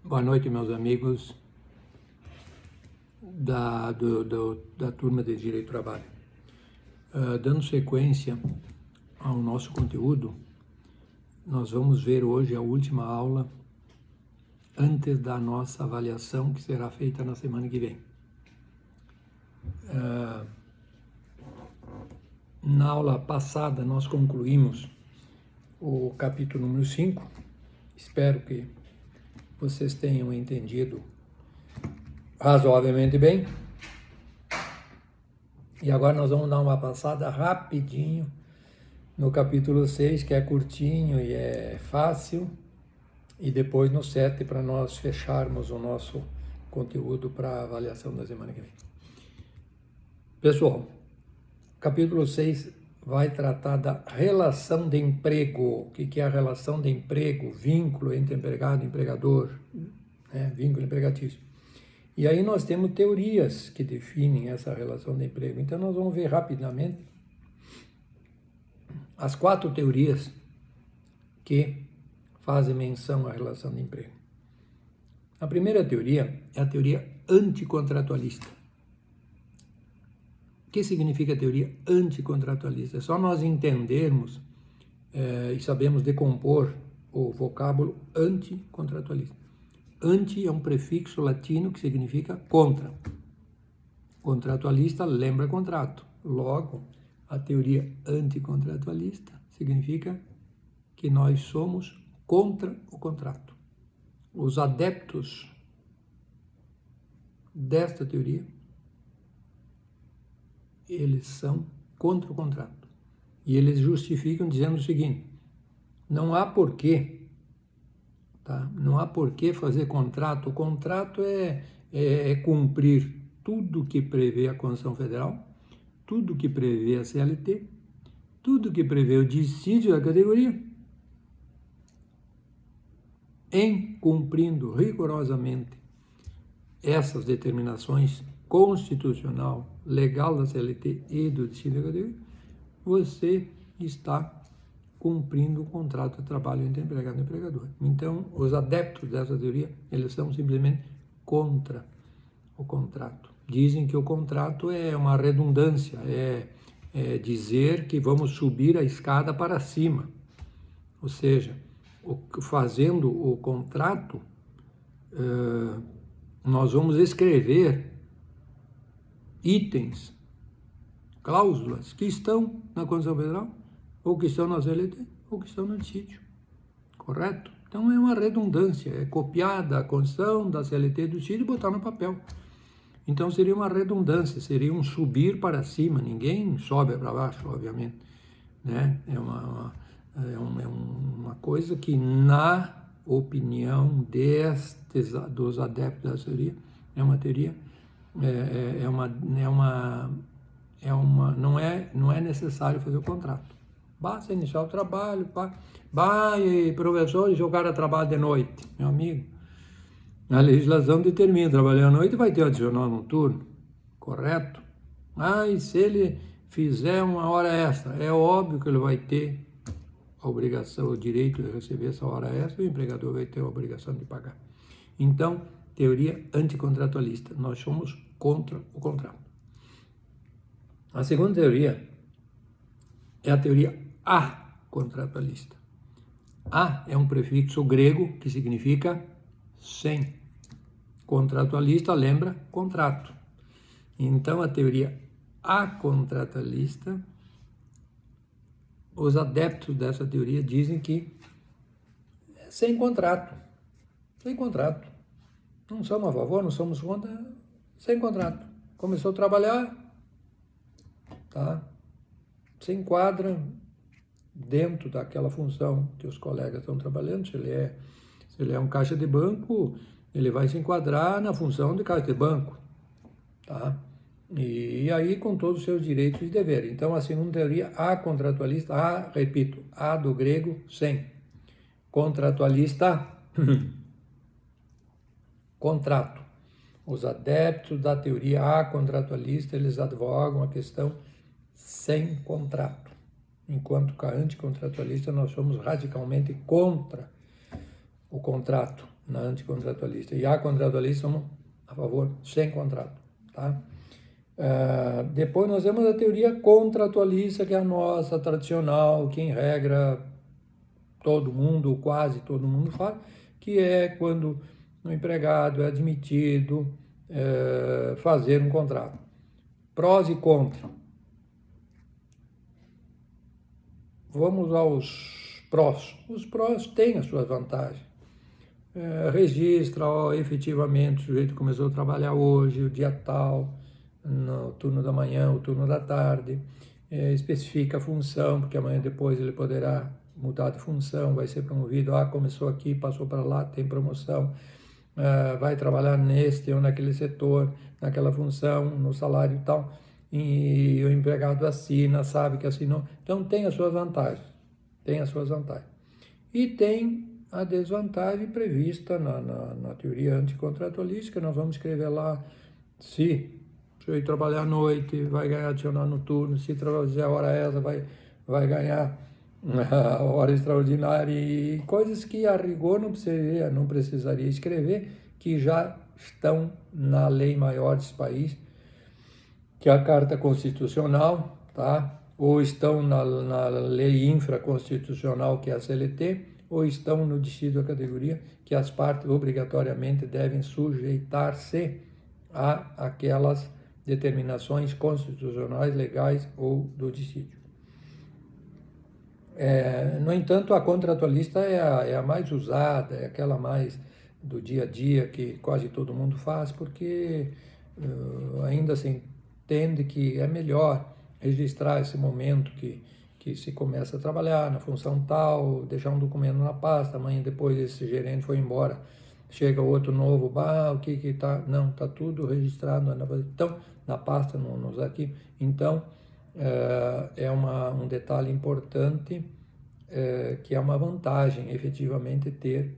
Boa noite, meus amigos da turma de Direito do Trabalho. Dando sequência ao nosso conteúdo, nós vamos ver hoje a última aula antes da nossa avaliação, que será feita na semana que vem. Na aula passada, nós concluímos o capítulo número 5. Espero que vocês tenham entendido razoavelmente bem. E agora nós vamos dar uma passada rapidinho no capítulo 6, que é curtinho e é fácil, e depois no 7, para nós fecharmos o nosso conteúdo para a avaliação da semana que vem. Pessoal, capítulo 6 vai tratar da relação de emprego. O que é a relação de emprego? Vínculo entre empregado e empregador, né? Vínculo empregatício. E aí nós temos teorias que definem essa relação de emprego. Então nós vamos ver rapidamente as 4 teorias que fazem menção à relação de emprego. A primeira teoria é a teoria anticontratualista. O que significa a teoria anticontratualista? É só nós entendermos e sabemos decompor o vocábulo anticontratualista. Anti é um prefixo latino que significa contra. Contratualista lembra contrato. Logo, a teoria anticontratualista significa que nós somos contra o contrato. Os adeptos desta teoria, eles são contra o contrato. E eles justificam dizendo o seguinte: não há porquê, tá? Não há porquê fazer contrato. O contrato é cumprir tudo que prevê a Constituição Federal, tudo que prevê a CLT, tudo que prevê o dissídio da categoria, em cumprindo rigorosamente essas determinações constitucional, legal da CLT e do dissídio da categoria, você está cumprindo o contrato de trabalho entre empregado e empregador. Então, os adeptos dessa teoria, eles são simplesmente contra o contrato. Dizem que o contrato é uma redundância, é dizer que vamos subir a escada para cima. Ou seja, fazendo o contrato, nós vamos escrever itens, cláusulas que estão na Constituição Federal, ou que estão na CLT, ou que estão no dissídio. Correto? Então é uma redundância, é copiar da Constituição, da CLT e do dissídio e botar no papel. Então seria uma redundância, seria um subir para cima. Ninguém sobe para baixo, obviamente, né? É uma coisa que, na opinião dos adeptos da teoria, é uma teoria, não é necessário fazer o contrato. Basta iniciar o trabalho, vai, professor, se o cara trabalha de noite, meu amigo. A legislação determina, trabalhar à noite vai ter adicional noturno, correto? E se ele fizer uma hora extra, é óbvio que ele vai ter a obrigação, o direito de receber essa hora extra, e o empregador vai ter a obrigação de pagar. Então, teoria anticontratualista, nós somos contra o contrato. A segunda teoria é a teoria acontratualista. A é um prefixo grego que significa sem. Contratualista lembra contrato. Então, a teoria acontratualista, os adeptos dessa teoria dizem que é sem contrato. Sem contrato. Não somos a favor, não somos contra, sem contrato. Começou a trabalhar, tá? Se enquadra dentro daquela função que os colegas estão trabalhando. Se ele é um caixa de banco, ele vai se enquadrar na função de caixa de banco, tá? E aí com todos os seus direitos e deveres. Então, a segunda teoria, a contratualista, repito, a do grego, sem. Contratualista, contrato. Os adeptos da teoria acontratualista, eles advogam a questão sem contrato. Enquanto que a anticontratualista, nós somos radicalmente contra o contrato. na anticontratualista. E a contratualista somos a favor sem contrato, tá? Depois nós temos a teoria contratualista, que é a nossa, tradicional, que em regra todo mundo, ou quase todo mundo fala, que é quando o empregado é admitido fazer um contrato. Prós e contras. Vamos aos prós. Os prós têm as suas vantagens. Registra efetivamente o sujeito começou a trabalhar hoje, o dia tal, no turno da manhã, o turno da tarde, especifica a função, porque amanhã depois ele poderá mudar de função, vai ser promovido, começou aqui, passou para lá, tem promoção, vai trabalhar neste ou naquele setor, naquela função, no salário e tal, e o empregado assina, sabe que assinou. Então tem as suas vantagens, E tem a desvantagem prevista na teoria anticontratualística. Nós vamos escrever lá, se o sujeito trabalhar à noite, vai ganhar adicional no turno, se trabalhar a hora extra, vai ganhar a hora extraordinária, e coisas que a rigor não precisaria escrever, que já estão na lei maior desse país, que é a Carta Constitucional, tá? Ou estão na lei infraconstitucional, que é a CLT, ou estão no dissídio da categoria, que as partes obrigatoriamente devem sujeitar-se a aquelas determinações constitucionais, legais ou do dissídio. No entanto, a contratualista é a mais usada, é aquela mais do dia a dia, que quase todo mundo faz, porque ainda se entende que é melhor registrar esse momento que se começa a trabalhar na função tal, deixar um documento na pasta, amanhã depois esse gerente foi embora, chega outro novo, o que tá? Não, tá tudo registrado então, na pasta, nos arquivos. Então, é um detalhe importante, que é uma vantagem, efetivamente, ter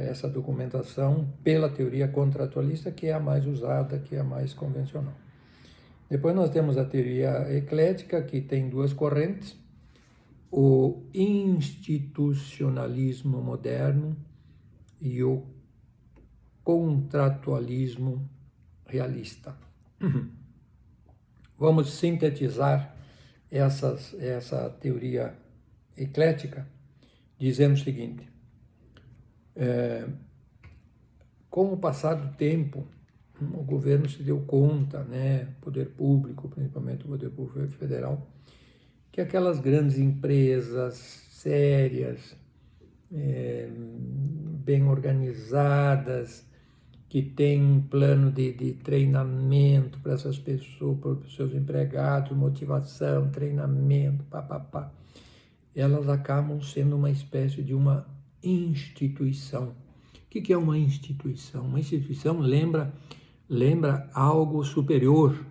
essa documentação pela teoria contratualista, que é a mais usada, que é a mais convencional. Depois nós temos a teoria eclética, que tem duas correntes: o institucionalismo moderno e o contratualismo realista. Vamos sintetizar essa teoria eclética dizendo o seguinte: com o passar do tempo, o governo se deu conta, o poder público, principalmente o poder público federal, que aquelas grandes empresas sérias, bem organizadas, que têm um plano de treinamento para essas pessoas, para os seus empregados, motivação, treinamento, elas acabam sendo uma espécie de uma instituição. O que é uma instituição? Uma instituição lembra algo superior,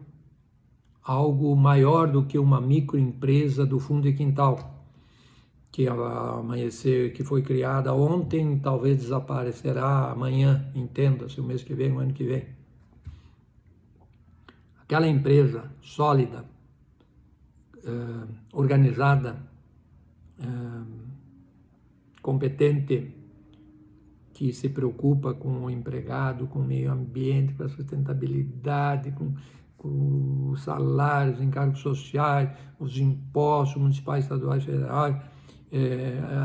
algo maior do que uma microempresa do fundo de quintal, que amanhecer, que foi criada ontem, talvez desaparecerá amanhã, entenda-se, o mês que vem, o ano que vem. Aquela empresa sólida, organizada, competente, que se preocupa com o empregado, com o meio ambiente, com a sustentabilidade, com os salários, os encargos sociais, os impostos municipais, estaduais, federais,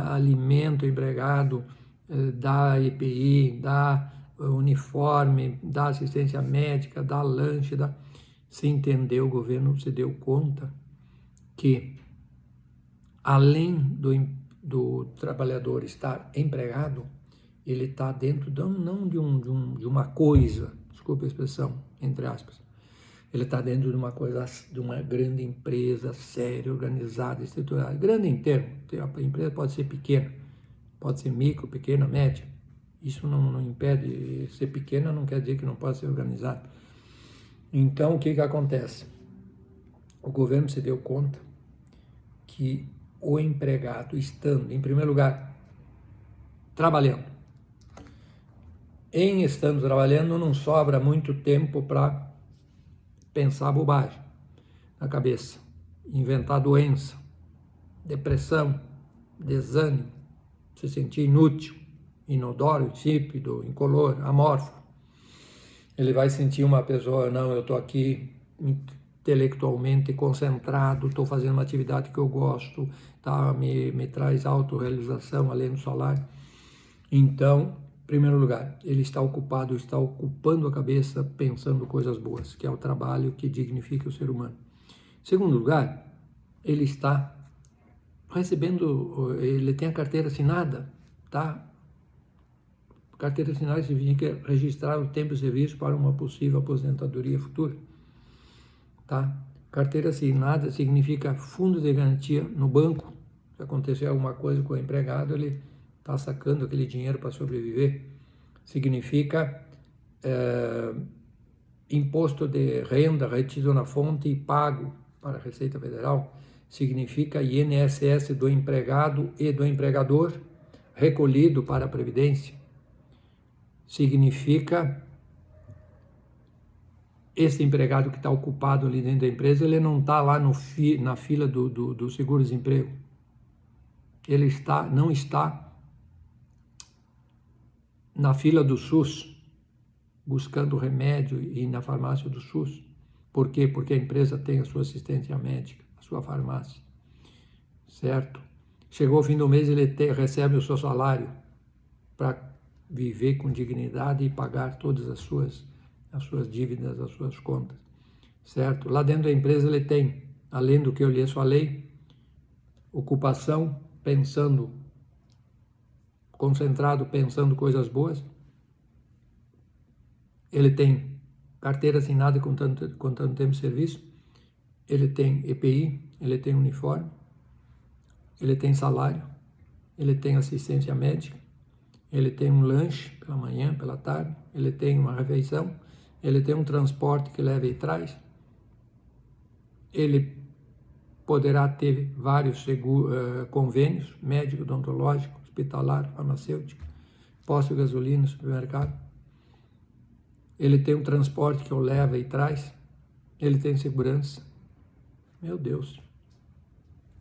alimenta o empregado, dá EPI, dá uniforme, dá assistência médica, dá lanche, Se entendeu, o governo se deu conta que, além do trabalhador estar empregado, ele está dentro não de uma coisa, desculpa a expressão, entre aspas, ele está dentro de uma coisa, de uma grande empresa séria, organizada, estruturada, grande em termo. A empresa pode ser pequena, pode ser micro, pequena, média. Isso não impede, ser pequena não quer dizer que não pode ser organizada. Então, o que acontece? O governo se deu conta que o empregado, estando, em primeiro lugar, trabalhando, estando trabalhando, não sobra muito tempo para pensar bobagem na cabeça, inventar doença, depressão, desânimo, se sentir inútil, inodoro, insípido, incolor, amorfo. Ele vai sentir uma pessoa, não, eu estou aqui intelectualmente concentrado, estou fazendo uma atividade que eu gosto, tá? me traz autorrealização além do salário. Então, em primeiro lugar, ele está ocupado, está ocupando a cabeça pensando coisas boas, que é o trabalho que dignifica o ser humano. Em segundo lugar, ele está recebendo, ele tem a carteira assinada, tá? Carteira assinada significa registrar o tempo de serviço para uma possível aposentadoria futura, tá? Carteira assinada significa fundo de garantia no banco. Se acontecer alguma coisa com o empregado, ele está sacando aquele dinheiro para sobreviver. Significa imposto de renda retido na fonte e pago para a Receita Federal. Significa INSS do empregado e do empregador recolhido para a Previdência. Significa esse empregado que está ocupado ali dentro da empresa, ele não está lá na fila do seguro-desemprego. Ele não está na fila do SUS, buscando remédio e na farmácia do SUS. Por quê? Porque a empresa tem a sua assistência médica, a sua farmácia, certo? Chegou o fim do mês, ele recebe o seu salário para viver com dignidade e pagar todas as suas dívidas, as suas contas, certo? Lá dentro da empresa ele tem, além do que eu lhes falei, ocupação, pensando, concentrado, pensando coisas boas. Ele tem carteira assinada com tanto tempo de serviço, ele tem EPI, ele tem uniforme, ele tem salário, ele tem assistência médica, ele tem um lanche pela manhã, pela tarde, ele tem uma refeição, ele tem um transporte que leva e traz, ele poderá ter vários convênios, médico, odontológico, hospitalar, farmacêutico, posto de gasolina, supermercado. Ele tem um transporte que o leva e traz, ele tem segurança. Meu Deus,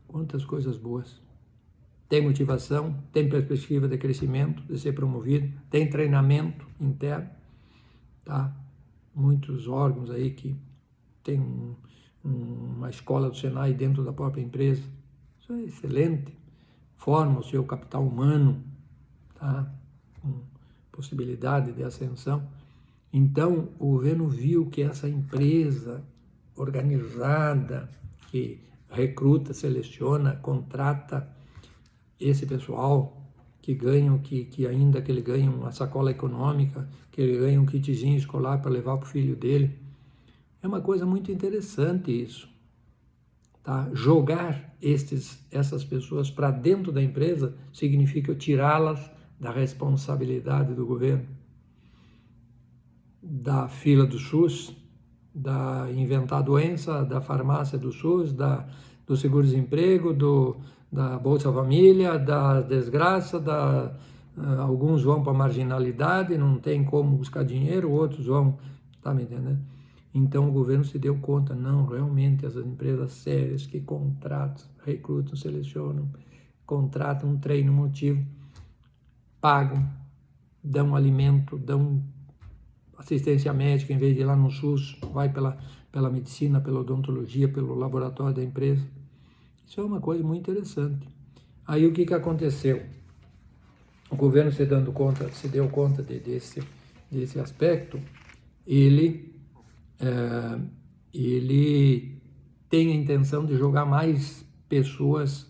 quantas coisas boas. Tem motivação, tem perspectiva de crescimento, de ser promovido, tem treinamento interno, tá? Muitos órgãos aí que tem uma escola do Senai dentro da própria empresa. Isso é excelente. Forma o seu capital humano, tá? Com possibilidade de ascensão. Então, o governo viu que essa empresa organizada, que recruta, seleciona, contrata esse pessoal que ganham, que ainda que ele ganhe uma sacola econômica, que ele ganhe um kitzinho escolar para levar para o filho dele. É uma coisa muito interessante isso, tá? Jogar essas pessoas para dentro da empresa significa tirá-las da responsabilidade do governo, da fila do SUS, da inventar doença, da farmácia do SUS, do seguro-desemprego, da Bolsa Família, da desgraça, alguns vão para a marginalidade, não tem como buscar dinheiro, outros vão, tá me entendendo? Então o governo se deu conta, não, realmente essas empresas sérias que contratam, recrutam, selecionam, contratam, treinam, motivo, pagam, dão alimento, dão assistência médica, em vez de ir lá no SUS, vai pela medicina, pela odontologia, pelo laboratório da empresa. Isso é uma coisa muito interessante. Aí o que aconteceu? O governo se deu conta desse aspecto, ele tem a intenção de jogar mais pessoas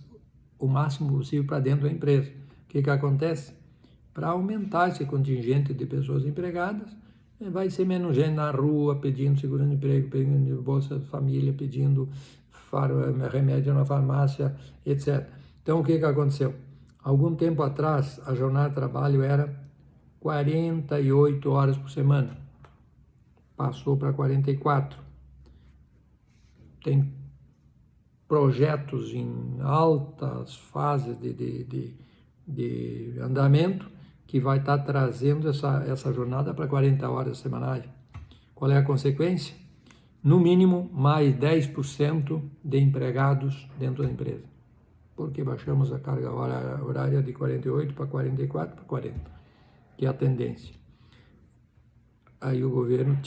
o máximo possível para dentro da empresa. O que acontece? Para aumentar esse contingente de pessoas empregadas, vai ser menos gente na rua pedindo seguro-desemprego, pedindo Bolsa Família, pedindo remédio na farmácia, etc. Então, o que aconteceu? Algum tempo atrás, a jornada de trabalho era 48 horas por semana. Passou para 44. Tem projetos em altas fases de andamento que vai estar trazendo essa jornada para 40 horas semanais. Qual é a consequência? No mínimo, mais 10% de empregados dentro da empresa. Porque baixamos a carga horária de 48 para 44 para 40. que é a tendência. Aí o governo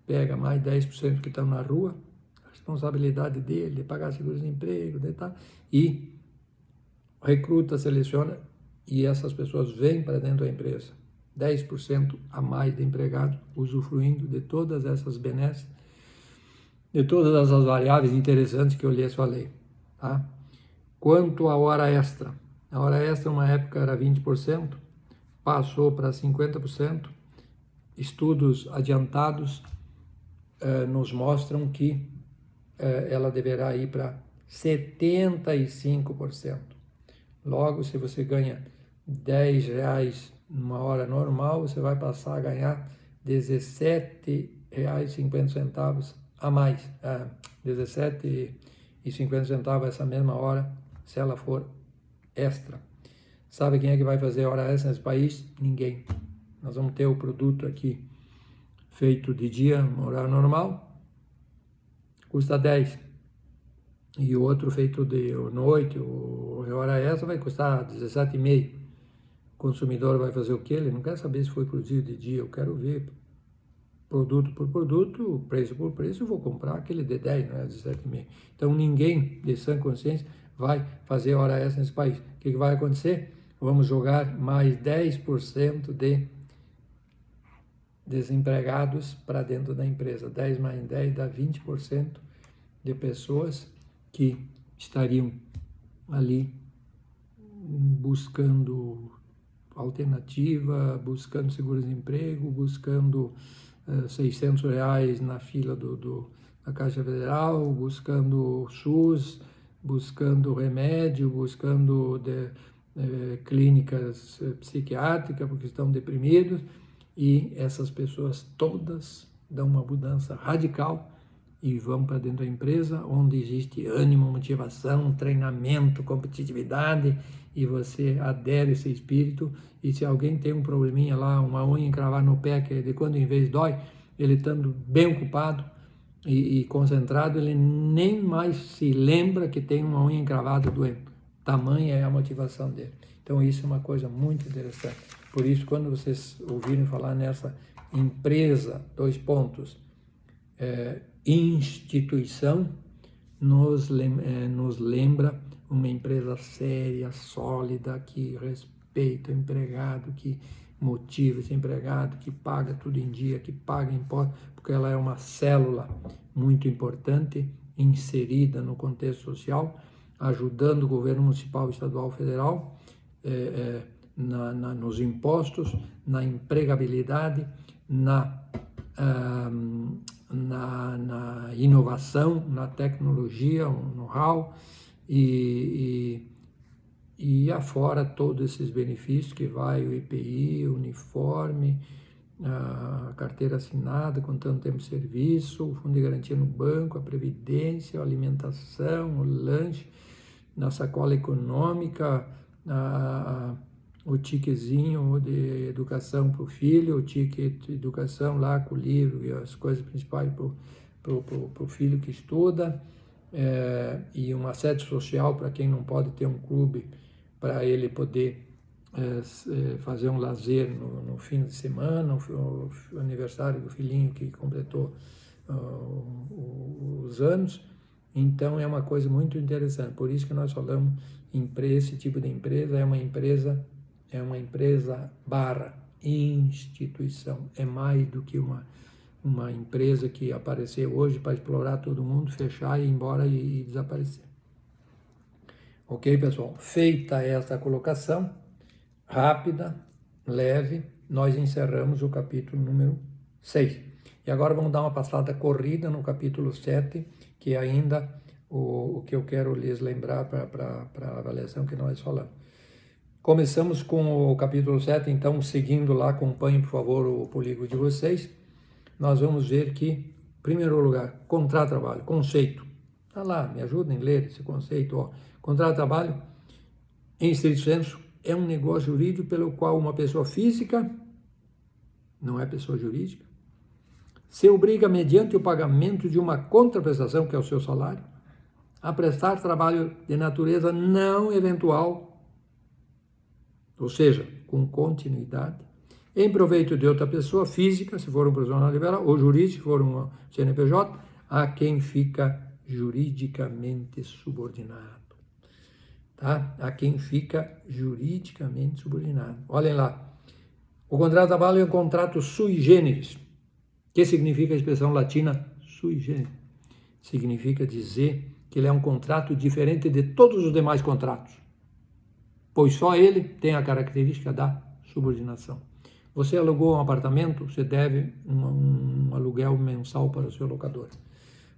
pega mais 10% que estão na rua, a responsabilidade dele de pagar seguro-desemprego, e recruta, seleciona, e essas pessoas vêm para dentro da empresa. 10% a mais de empregados usufruindo de todas essas benesses, de todas essas variáveis interessantes que eu lhes falei. Tá? Quanto à hora extra, a hora extra uma época era 20%, passou para 50%, estudos adiantados nos mostram que ela deverá ir para 75%. Logo, se você ganha R$10 numa hora normal, você vai passar a ganhar R$17,50 a mais. R$17,50 essa mesma hora, se ela for extra. Sabe quem é que vai fazer hora extra nesse país? Ninguém. Nós vamos ter o produto aqui feito de dia, horário normal, custa 10. E o outro feito de noite, hora extra, vai custar 17,5. O consumidor vai fazer o quê? Ele não quer saber se foi produzido de dia, eu quero ver produto por produto, preço por preço, eu vou comprar aquele de 10, não é 17,5. Então ninguém de sã consciência vai fazer hora extra nesse país. O que vai acontecer? Vamos jogar mais 10% de desempregados para dentro da empresa. 10 mais 10 dá 20% de pessoas que estariam ali buscando alternativa, buscando seguro-desemprego, buscando R$600 na fila da Caixa Federal, buscando SUS, buscando remédio, buscando clínicas psiquiátricas porque estão deprimidos, e essas pessoas todas dão uma mudança radical e vão para dentro da empresa, onde existe ânimo, motivação, treinamento, competitividade, e você adere esse espírito. E se alguém tem um probleminha lá, uma unha encravada no pé, que de quando em vez dói, ele estando bem ocupado e concentrado, ele nem mais se lembra que tem uma unha encravada doendo. Tamanha é a motivação dele. Então isso é uma coisa muito interessante. Por isso, quando vocês ouvirem falar nessa empresa, instituição, nos lembra uma empresa séria, sólida, que respeita o empregado, que motiva esse empregado, que paga tudo em dia, que paga imposto, porque ela é uma célula muito importante, inserida no contexto social, ajudando o governo municipal, estadual, federal, nos impostos, na empregabilidade, na inovação, na tecnologia, no know-how, e afora todos esses benefícios que vai o IPI, o uniforme, a carteira assinada com tanto tempo de serviço, o fundo de garantia no banco, a previdência, a alimentação, o lanche, na sacola econômica, o tiquezinho de educação para o filho, o ticket de educação lá com o livro e as coisas principais para o filho que estuda, e uma sede social para quem não pode ter um clube, para ele poder fazer um lazer no fim de semana, o aniversário do filhinho que completou os anos. Então é uma coisa muito interessante. Por isso que nós falamos esse tipo de empresa é uma empresa barra instituição. É mais do que uma empresa que apareceu hoje para explorar todo mundo, fechar e ir embora e desaparecer. Ok, pessoal? Feita essa colocação rápida, leve, nós encerramos o capítulo número 6. E agora vamos dar uma passada corrida no capítulo 7, que é ainda o que eu quero lhes lembrar para a avaliação que nós falamos. Começamos com o capítulo 7, então, seguindo lá, acompanhem, por favor, o polígono de vocês. Nós vamos ver que, em primeiro lugar, contrato de trabalho, conceito. Está lá, me ajudem a ler esse conceito. Contrato de trabalho, em estrito senso, é um negócio jurídico pelo qual uma pessoa física, não é pessoa jurídica, se obriga, mediante o pagamento de uma contraprestação, que é o seu salário, a prestar trabalho de natureza não eventual, ou seja, com continuidade, em proveito de outra pessoa física, se for um profissional liberal, ou jurídico, se for um CNPJ, a quem fica juridicamente subordinado. Tá? A quem fica juridicamente subordinado. Olhem lá. O contrato de trabalho é um contrato sui generis. O que significa a expressão latina sui generis? Significa dizer que ele é um contrato diferente de todos os demais contratos, pois só ele tem a característica da subordinação. Você alugou um apartamento, você deve um aluguel mensal para o seu locador.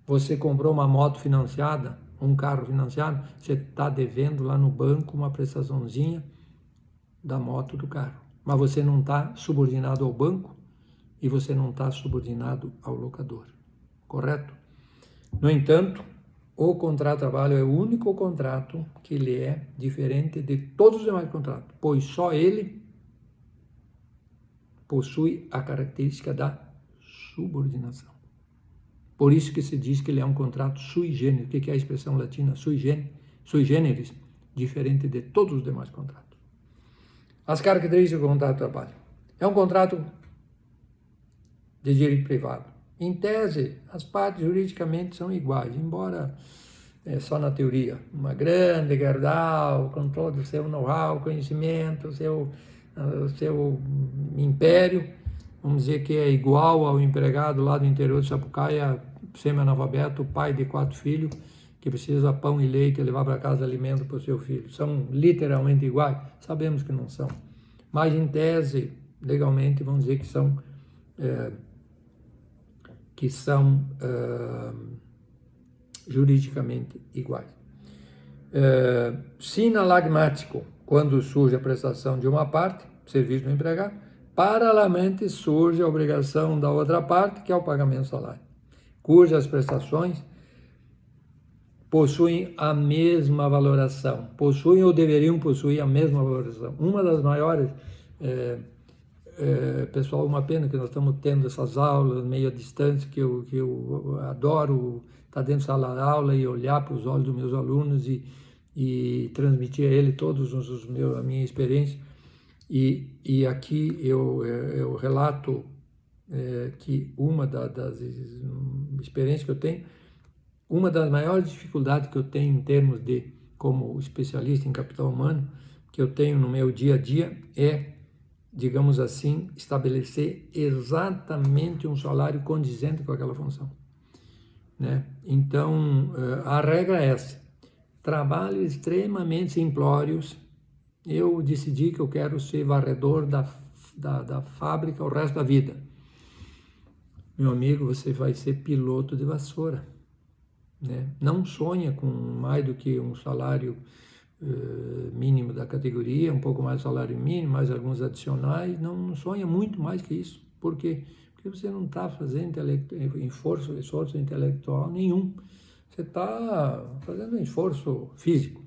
Você comprou uma moto financiada, um carro financiado, você está devendo lá no banco uma prestaçãozinha da moto do carro. Mas você não está subordinado ao banco e você não está subordinado ao locador, correto? No entanto, o contrato de trabalho é o único contrato que ele é diferente de todos os demais contratos, pois só ele possui a característica da subordinação. Por isso que se diz que ele é um contrato sui generis. O que é a expressão latina sui generis? Diferente de todos os demais contratos. As características do contrato de trabalho. É um contrato de direito privado. Em tese, as partes juridicamente são iguais, embora só na teoria. Uma grande Gerdau, com todo o seu know-how, conhecimento, o seu império, vamos dizer que é igual ao empregado lá do interior de Sapucaia, semi-analfabeto, pai de 4 filhos, que precisa pão e leite e levar para casa alimento para o seu filho. São literalmente iguais? Sabemos que não são. Mas, em tese, legalmente, vamos dizer que são juridicamente iguais. Sinalagmático, quando surge a prestação de uma parte, serviço do empregado, paralelamente surge a obrigação da outra parte, que é o pagamento do salário, cujas prestações possuem a mesma valoração, possuem ou deveriam possuir a mesma valoração. Uma das maiores, pessoal, uma pena que nós estamos tendo essas aulas meio à distância, que eu adoro estar dentro da sala de aula e olhar para os olhos dos meus alunos e transmitir a ele todos a minha experiência. E aqui eu relato que uma das experiências que eu tenho, uma das maiores dificuldades que eu tenho em termos de, como especialista em capital humano, que eu tenho no meu dia a dia é, digamos assim, estabelecer exatamente um salário condizente com aquela função, né? Então, a regra é essa: trabalhos extremamente simplórios. Eu decidi que eu quero ser varredor da fábrica o resto da vida. Meu amigo, você vai ser piloto de vassoura, né? Não sonha com mais do que um salário mínimo da categoria, um pouco mais do salário mínimo, mais alguns adicionais. Não sonha muito mais que isso. Por quê? Porque você não está fazendo esforço intelectual nenhum. Você está fazendo um esforço físico.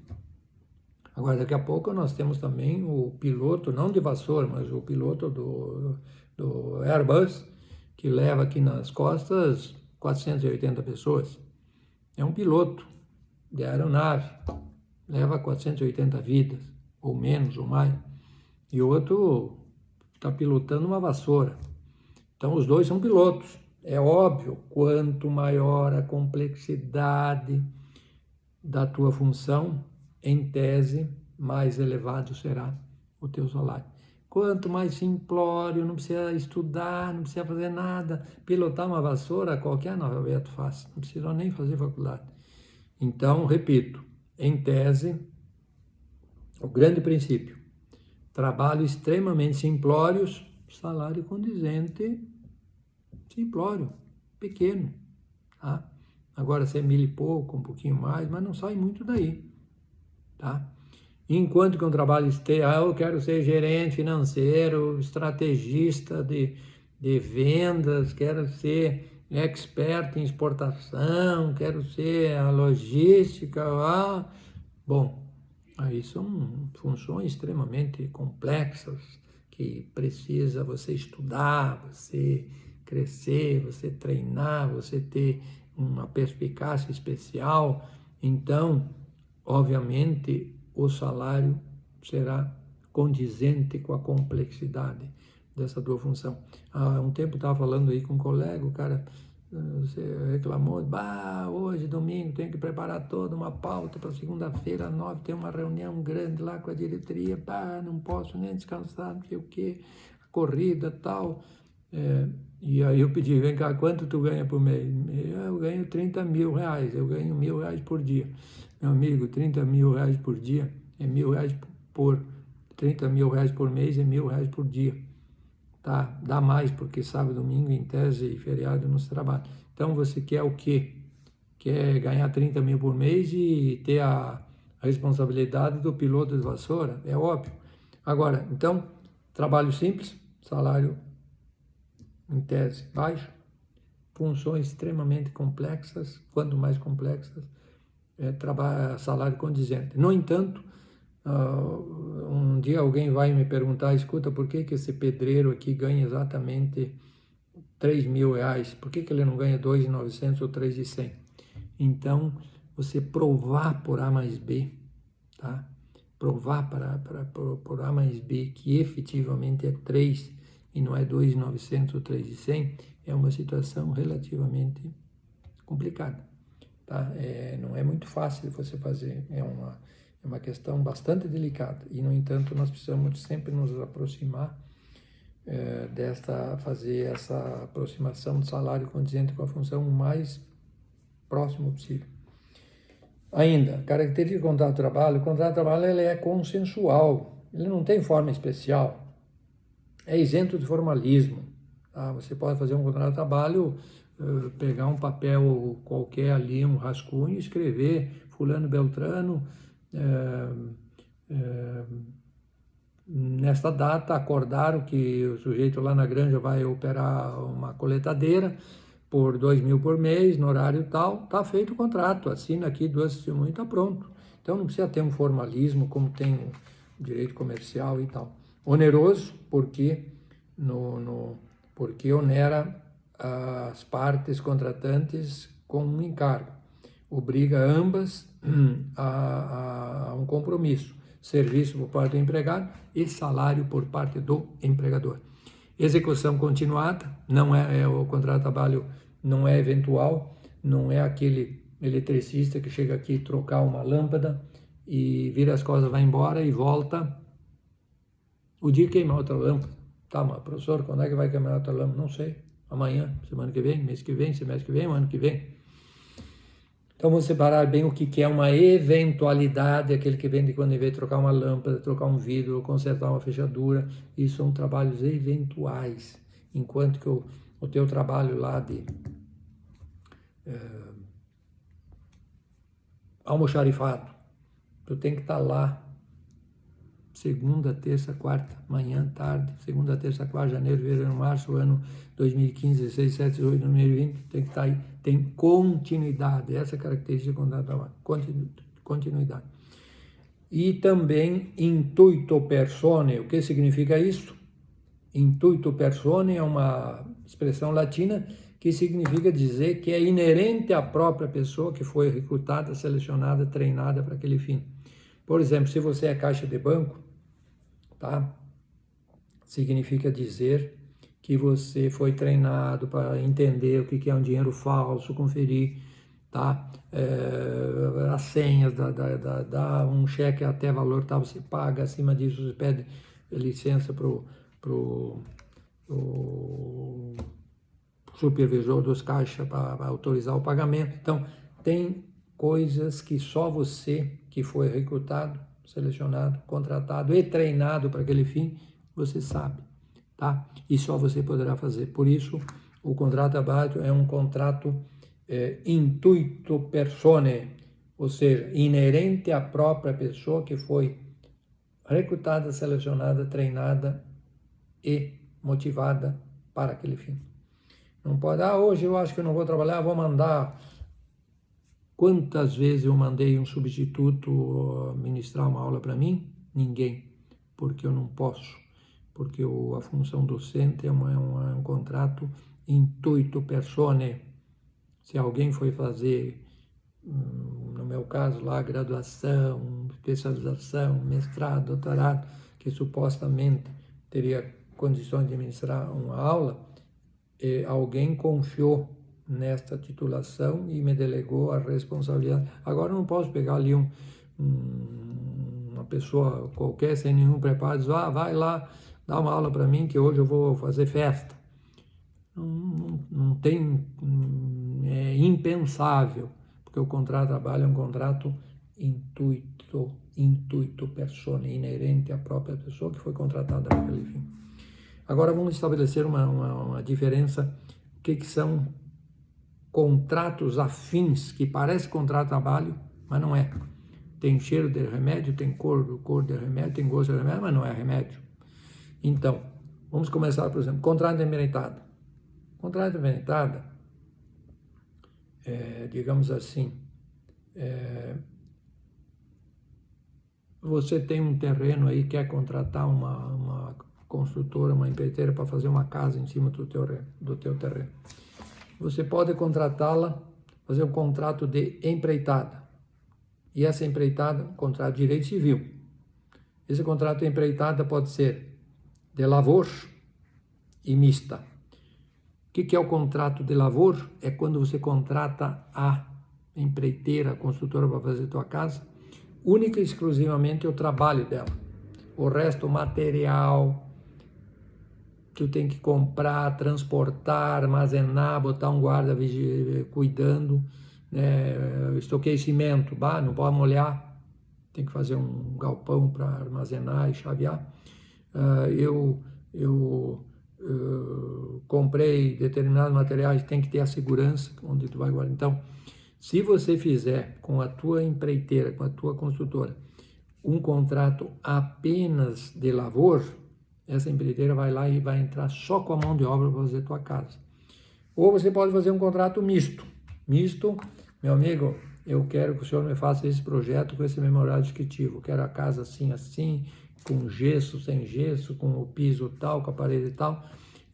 Agora, daqui a pouco nós temos também o piloto, não de vassoura, mas o piloto do Airbus, que leva aqui nas costas 480 pessoas. É um piloto de aeronave, leva 480 vidas, ou menos, ou mais. E o outro está pilotando uma vassoura. Então, os dois são pilotos. É óbvio, quanto maior a complexidade da tua função, em tese, mais elevado será o teu salário. Quanto mais simplório, não precisa estudar, não precisa fazer nada. Pilotar uma vassoura, qualquer analfabeto faz, não precisa nem fazer faculdade. Então, repito, em tese, o grande princípio: trabalho extremamente simplórios, salário condizente, simplório, pequeno, tá? Agora, se é 1.000 e pouco, um pouquinho mais, mas não sai muito daí, tá? Enquanto que um trabalho eu quero ser gerente financeiro, estrategista de vendas, quero ser expert em exportação, quero ser a logística, bom, aí são funções extremamente complexas que precisa você estudar, você crescer, você treinar, você ter uma perspicácia especial. Então, obviamente, o salário será condizente com a complexidade. dessa tua função. Há um tempo estava falando aí com um colega, o cara você reclamou, hoje, domingo, tenho que preparar toda uma pauta para segunda-feira, 9, tem uma reunião grande lá com a diretoria, não posso nem descansar, não sei o quê, corrida e tal. E aí eu pedi, vem cá, quanto tu ganha por mês? Eu ganho 30 mil reais, eu ganho R$1.000 por dia. Meu amigo, 30 mil reais por dia é R$1.000 por 30 mil reais por mês é R$1.000 por dia. Tá? Dá mais, porque sábado, domingo, em tese e feriado não se trabalha. Então você quer o quê? Quer ganhar 30 mil por mês e ter a responsabilidade do piloto de vassoura? É óbvio. Agora, então, trabalho simples, salário em tese baixo, funções extremamente complexas, quanto mais complexas, salário condizente. No entanto, um dia alguém vai me perguntar, escuta, por que esse pedreiro aqui ganha exatamente 3 mil reais? Por que ele não ganha 2.900 ou 3.100? Então, você provar por A mais B, tá? Provar por A mais B que efetivamente é 3 e não é 2.900 ou 3.100 é uma situação relativamente complicada. Tá? Não é muito fácil de você fazer, é uma questão bastante delicada e, no entanto, nós precisamos sempre nos aproximar fazer essa aproximação do salário condizente com a função o mais próximo possível. Ainda, característica do contrato de trabalho, o contrato de trabalho ele é consensual, ele não tem forma especial, é isento de formalismo. Tá? Você pode fazer um contrato de trabalho, pegar um papel qualquer ali, um rascunho, e escrever fulano Beltrano, nesta data acordaram que o sujeito lá na granja vai operar uma coletadeira por 2 mil por mês, no horário tal, está feito o contrato, assina aqui 2 testemunhas e está pronto. Então não precisa ter um formalismo como tem o direito comercial e tal. Oneroso, porque onera as partes contratantes com um encargo. Obriga ambas a um compromisso. Serviço por parte do empregado e salário por parte do empregador. Execução continuada, não o contrato de trabalho não é eventual, não é aquele eletricista que chega aqui trocar uma lâmpada e vira as coisas, vai embora e volta o dia que queimar outra lâmpada. Tá, mas professor, quando é que vai queimar outra lâmpada? Não sei. Amanhã, semana que vem, mês que vem, semestre que vem, ano que vem. Então, vamos separar bem o que é uma eventualidade, aquele que vem de quando vem trocar uma lâmpada, trocar um vidro, consertar uma fechadura. Isso são trabalhos eventuais. Enquanto que o teu trabalho lá de almoxarifado, tu tem que estar lá segunda, terça, quarta, manhã, tarde, segunda, terça, quarta, janeiro, fevereiro, março, ano 2015, 16, 17, 18, 2020, tem que estar aí, tem continuidade, essa é a característica do contrato de trabalho, continuidade. E também intuito personae, o que significa isso? Intuito personae é uma expressão latina que significa dizer que é inerente à própria pessoa que foi recrutada, selecionada, treinada para aquele fim. Por exemplo, se você é caixa de banco, tá? Significa dizer que você foi treinado para entender o que é um dinheiro falso, conferir, tá? As senhas, dá um cheque até valor tal, você paga, acima disso você pede licença pro supervisor dos caixas para autorizar o pagamento. Então, tem coisas que só você que foi recrutado, selecionado, contratado e treinado para aquele fim, você sabe, tá? E só você poderá fazer. Por isso, o contrato de trabalho é um contrato intuito personae, ou seja, inerente à própria pessoa que foi recrutada, selecionada, treinada e motivada para aquele fim. Não pode, hoje eu acho que eu não vou trabalhar, vou mandar. Quantas vezes eu mandei um substituto ministrar uma aula para mim? Ninguém, porque eu não posso, porque a função docente é um contrato intuito personae. Se alguém foi fazer, no meu caso lá, graduação, especialização, mestrado, doutorado, que supostamente teria condições de ministrar uma aula, alguém confiou nesta titulação e me delegou a responsabilidade. Agora eu não posso pegar ali uma pessoa qualquer sem nenhum preparo e dizer, vai lá, dá uma aula para mim que hoje eu vou fazer festa. Não tem, é impensável, porque o contrato de trabalho é um contrato intuito persona, inerente à própria pessoa que foi contratada para aquele fim. Agora vamos estabelecer uma diferença, o que são contratos afins, que parece contrato de trabalho, mas não é. Tem cheiro de remédio, tem cor de remédio, tem gosto de remédio, mas não é remédio. Então, vamos começar, por exemplo, contrato de empreitada. Contrato de empreitada, digamos assim, você tem um terreno aí, quer contratar uma construtora, uma empreiteira para fazer uma casa em cima do teu terreno. Você pode contratá-la, fazer um contrato de empreitada. E essa empreitada, contrato de direito civil. Esse contrato de empreitada pode ser de lavor e mista. O que é o contrato de lavor? É quando você contrata a empreiteira, a construtora para fazer a tua casa, única e exclusivamente o trabalho dela. O resto, o material, tu tem que comprar, transportar, armazenar, botar um guarda cuidando, estoquei cimento, não pode molhar, tem que fazer um galpão para armazenar e chavear. Eu comprei determinados materiais, tem que ter a segurança onde tu vai guardar. Então, se você fizer com a tua empreiteira, com a tua construtora, um contrato apenas de lavor, essa empreiteira vai lá e vai entrar só com a mão de obra para fazer a tua casa. Ou você pode fazer um contrato misto. Misto, meu amigo, eu quero que o senhor me faça esse projeto com esse memorial descritivo. Eu quero a casa assim, assim, com gesso, sem gesso, com o piso tal, com a parede tal,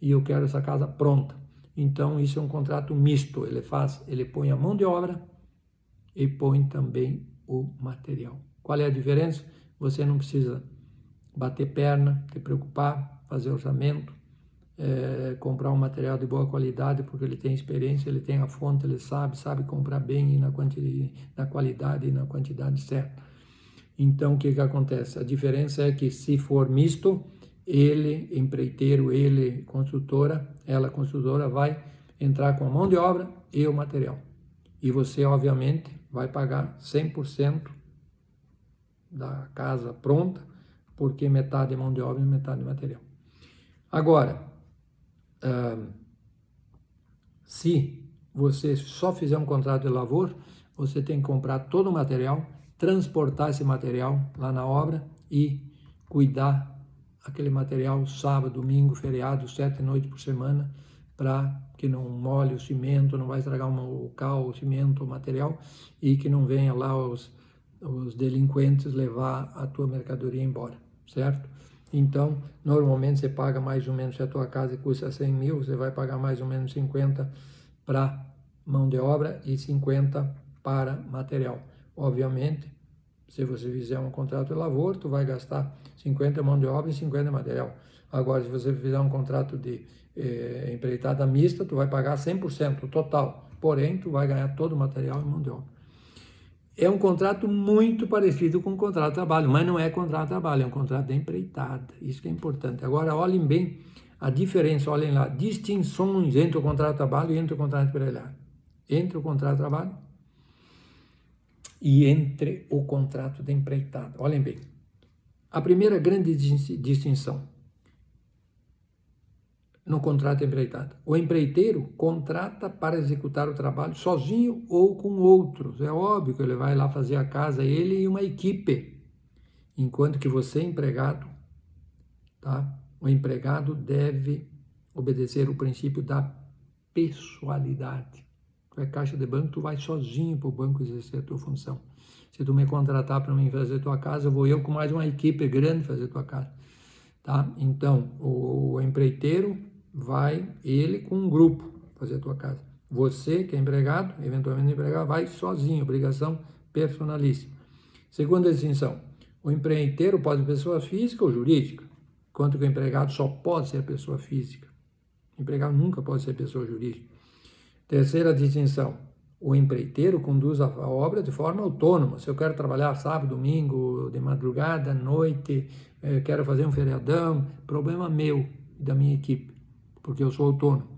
e eu quero essa casa pronta. Então, isso é um contrato misto. Ele põe a mão de obra e põe também o material. Qual é a diferença? Você não precisa bater perna, te preocupar, fazer orçamento, comprar um material de boa qualidade, porque ele tem experiência, ele tem a fonte, ele sabe comprar bem e na qualidade e na quantidade certa. Então, o que acontece? A diferença é que se for misto, ele, empreiteiro, ele, ela, construtora, vai entrar com a mão de obra e o material. E você, obviamente, vai pagar 100% da casa pronta, porque metade é mão de obra e metade é material. Agora, se você só fizer um contrato de lavor, você tem que comprar todo o material, transportar esse material lá na obra e cuidar aquele material sábado, domingo, feriado, 7 noites por semana, para que não molhe o cimento, não vai estragar o cal, o cimento, o material, e que não venha lá os delinquentes levar a tua mercadoria embora, certo? Então, normalmente você paga mais ou menos, se a tua casa custa 100 mil, você vai pagar mais ou menos 50 para mão de obra e 50 para material. Obviamente, se você fizer um contrato de lavor, tu vai gastar 50 mão de obra e 50 material. Agora, se você fizer um contrato de empreitada mista, tu vai pagar 100% total, porém, tu vai ganhar todo o material e mão de obra. É um contrato muito parecido com um contrato de trabalho, mas não é contrato de trabalho, é um contrato de empreitada. Isso que é importante. Agora, olhem bem a diferença, olhem lá, distinções entre o contrato de trabalho e entre o contrato de empreitada. Entre o contrato de trabalho e entre o contrato de empreitada. Olhem bem. A primeira grande distinção no contrato de empreitada. O empreiteiro contrata para executar o trabalho sozinho ou com outros. É óbvio que ele vai lá fazer a casa, ele e uma equipe. Enquanto que você, empregado, tá? O empregado deve obedecer o princípio da pessoalidade. Tu é caixa de banco, tu vai sozinho para o banco exercer a tua função. Se tu me contratar para mim fazer a tua casa, vou eu com mais uma equipe grande fazer a tua casa. Tá? Então, o empreiteiro vai, ele com um grupo, fazer a tua casa. Você, que é empregado, eventualmente empregado, vai sozinho, obrigação personalíssima. Segunda distinção, o empreiteiro pode ser pessoa física ou jurídica. enquanto que o empregado só pode ser pessoa física. O empregado nunca pode ser pessoa jurídica. Terceira distinção, o empreiteiro conduz a obra de forma autônoma. Se eu quero trabalhar sábado, domingo, de madrugada, noite, quero fazer um feriadão, problema meu e da minha equipe, porque eu sou autônomo.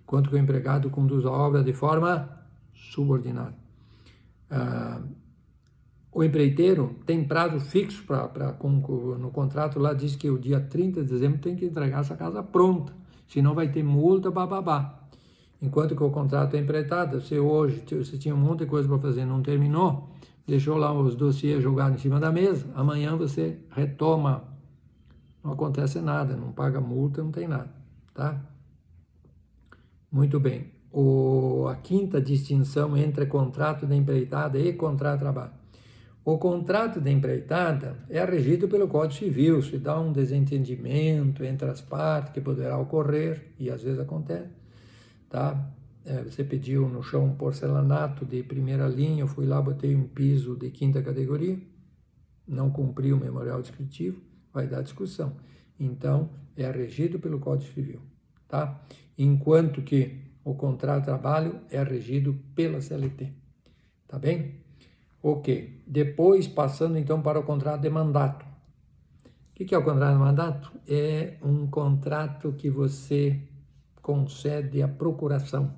Enquanto que o empregado conduz a obra de forma subordinada. O empreiteiro tem prazo fixo no contrato, lá diz que o dia 30 de dezembro tem que entregar essa casa pronta, senão vai ter multa, bababá. Enquanto que o contrato é empreitado, se hoje você tinha um monte de coisa para fazer, não terminou, deixou lá os dossiês jogados em cima da mesa, amanhã você retoma, não acontece nada, não paga multa, não tem nada, tá? Muito bem. A quinta distinção entre contrato de empreitada e contrato de trabalho. O contrato de empreitada é regido pelo Código Civil, se dá um desentendimento entre as partes que poderá ocorrer, e às vezes acontece, tá? Você pediu no chão um porcelanato de primeira linha, eu fui lá, botei um piso de quinta categoria, não cumpri o memorial descritivo, vai dar discussão. Então, é regido pelo Código Civil, tá? Enquanto que o contrato de trabalho é regido pela CLT, tá bem? Ok, depois passando então para o contrato de mandato. O que é o contrato de mandato? É um contrato que você concede à procuração.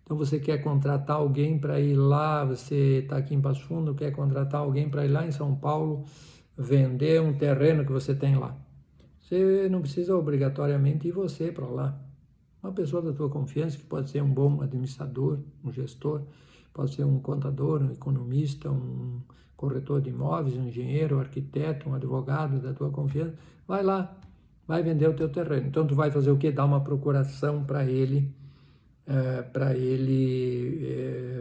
Então você quer contratar alguém para ir lá, você está aqui em Passo Fundo, quer contratar alguém para ir lá em São Paulo vender um terreno que você tem lá. Você não precisa obrigatoriamente ir você para lá. Uma pessoa da tua confiança, que pode ser um bom administrador, um gestor, pode ser um contador, um economista, um corretor de imóveis, um engenheiro, um arquiteto, um advogado da tua confiança, vai lá, vai vender o teu terreno. Então, tu vai fazer o quê? Dar uma procuração para ele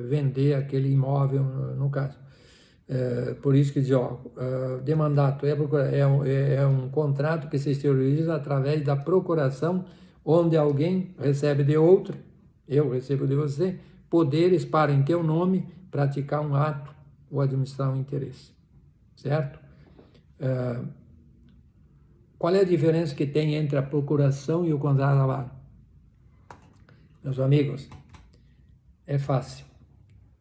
vender aquele imóvel, no caso. Por isso que diz, de mandato é um contrato que se exterioriza através da procuração, onde alguém recebe de outro, eu recebo de você, poderes para, em teu nome, praticar um ato ou administrar um interesse, certo? Qual é a diferença que tem entre a procuração e o contrato de trabalho? Meus amigos, é fácil.